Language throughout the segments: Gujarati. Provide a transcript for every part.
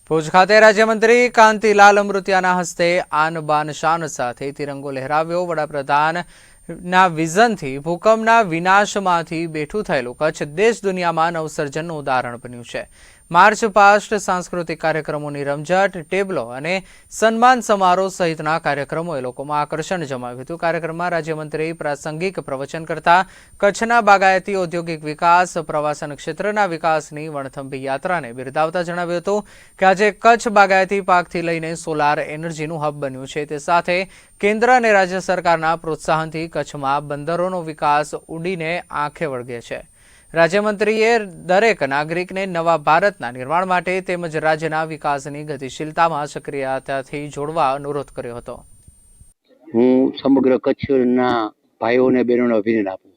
ભુજ ખાતે રાજ્યમંત્રી કાંતિલાલ અમૃતિયાના હસ્તે આન બાન શાન સાથે તિરંગો લહેરાવ્યો। વડાપ્રધાનના વિઝનથી ભૂકંપના વિનાશમાંથી બેઠું થયેલું કચ્છ દેશ દુનિયામાં નવસર્જનનું ઉદાહરણ બન્યું છે। માર્ચ પાસ્ટ સાંસ્કૃતિક કાર્યક્રમોની રમઝટ, ટેબલો અને સન્માન સમારોહ સહિતના કાર્યક્રમોએ લોકોમાં આકર્ષણ જમાવ્યું હતું। કાર્યક્રમમાં રાજ્યમંત્રી પ્રાસંગિક પ્રવચન કરતા કચ્છના બાગાયતી ઔદ્યોગિક વિકાસ, પ્રવાસન ક્ષેત્રના વિકાસની વણથંભી યાત્રાને બિરદાવતા જણાવ્યું હતું કે આજે કચ્છ બાગાયતી પાકથી લઈને સોલાર એનર્જીનું હબ બન્યું છે। તે સાથે કેન્દ્ર અને રાજ્ય સરકારના પ્રોત્સાહનથી કચ્છમાં બંદરોનો વિકાસ ઉડીને આંખે વળગે છે। રાજ્યમંત્રીએ દરેક નાગરિકને નવા ભારતના નિર્માણ માટે તેમજ રાજ્યના વિકાસની ગતિશીલતામાં સક્રિયતાથી જોડવા અનુરોધ કર્યો હતો। હું સમગ્ર કચ્છના ભાઈઓ અને બહેનોને અભિનંદન આપું।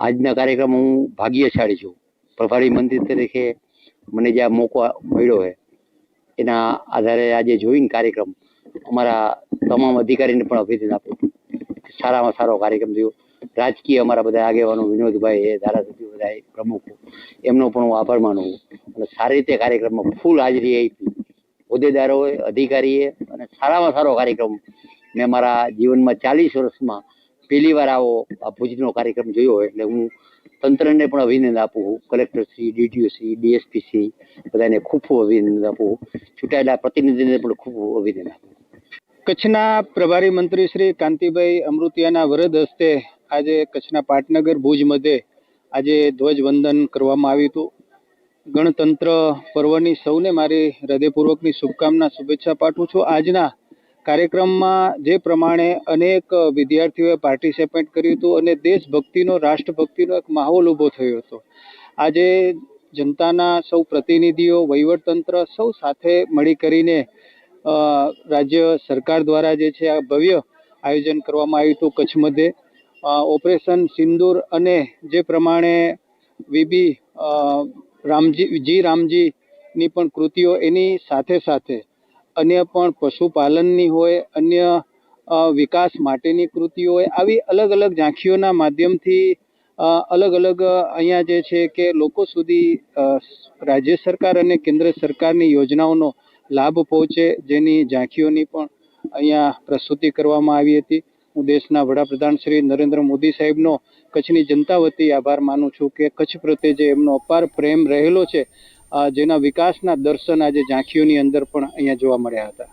આજના કાર્યક્રમ હું ભાગ્યશાળી છું। પ્રભારી મંત્રી તરીકે મને જે આ મોકો મળ્યો છે એના આધારે આજે જોઈને કાર્યક્રમ અમારા તમામ અધિકારીને પણ અભિનંદન આપું। સારામાં સારો કાર્યક્રમ થયો। રાજકીય અમારા બધા આગેવાનો, વિનોદભાઈ એ, ધારાસભ્યો બધા પ્રમુખો, એમનો પણ હું આભાર માનું છું અને સારી રીતે કાર્યક્રમમાં ફૂલ હાજરી આપી હોદ્દેદારોએ, અધિકારીએ અને સારામાં સારો કાર્યક્રમ મેં મારા જીવનમાં 40 વર્ષમાં પહેલી વાર આવો આ ભુજનો કાર્યક્રમ જોયો। એટલે હું તંત્રને પણ અભિનંદન આપું છું। કલેક્ટરશ્રી, ડીટીઓશ્રી, ડીએસપીશ્રી બધાને ખૂબ ખૂબ અભિનંદન આપું। ચૂંટાયેલા પ્રતિનિધિને પણ ખૂબ ખૂબ અભિનંદન આપું। કચ્છના પ્રભારી મંત્રી શ્રી કાંતિભાઈ અમૃતિયાના વરદ હસ્તે આજે કચ્છના પાટનગર ભુજ મધ્યે આજે ધ્વજવંદન કરવામાં આવ્યું હતું। ગણતંત્ર પર્વની સૌને મારી હૃદયપૂર્વકની શુભકામના, શુભેચ્છા પાઠવું છું। આજના કાર્યક્રમમાં જે પ્રમાણે અનેક વિદ્યાર્થીઓએ પાર્ટિસિપેટ કર્યું હતું અને દેશભક્તિનો, રાષ્ટ્રભક્તિનો એક માહોલ ઊભો થયો હતો। આજે જનતાના સૌ પ્રતિનિધિઓ, વહીવટતંત્ર સૌ સાથે મળી કરીને રાજ્ય સરકાર દ્વારા જે છે આ ભવ્ય આયોજન કરવામાં આવ્યું હતું કચ્છ મધ્યે। ઓપરેશન સિંદૂર અને જે પ્રમાણે વીબી રામજીની પણ કૃતિઓ, એની સાથે સાથે અન્ય પણ પશુપાલનની હોય, અન્ય વિકાસ માટેની કૃતિઓ હોય, આવી અલગ અલગ ઝાંખીઓના માધ્યમથી અલગ અલગ અહીંયા જે છે કે લોકો સુધી રાજ્ય સરકાર અને કેન્દ્ર સરકારની યોજનાઓનો લાભ પહોંચે, જેની ઝાંખીઓની પણ અહીંયા પ્રસ્તુતિ કરવામાં આવી હતી। હું દેશના વડાપ્રધાન શ્રી નરેન્દ્ર મોદી સાહેબનો કચ્છની જનતા વતી આભાર માનું છું કે કચ્છ પ્રત્યે જે એમનો અપાર પ્રેમ રહેલો છે, જેના વિકાસના દર્શન આજે ઝાંખીઓની અંદર પણ અહીંયા જોવા મળ્યા હતા।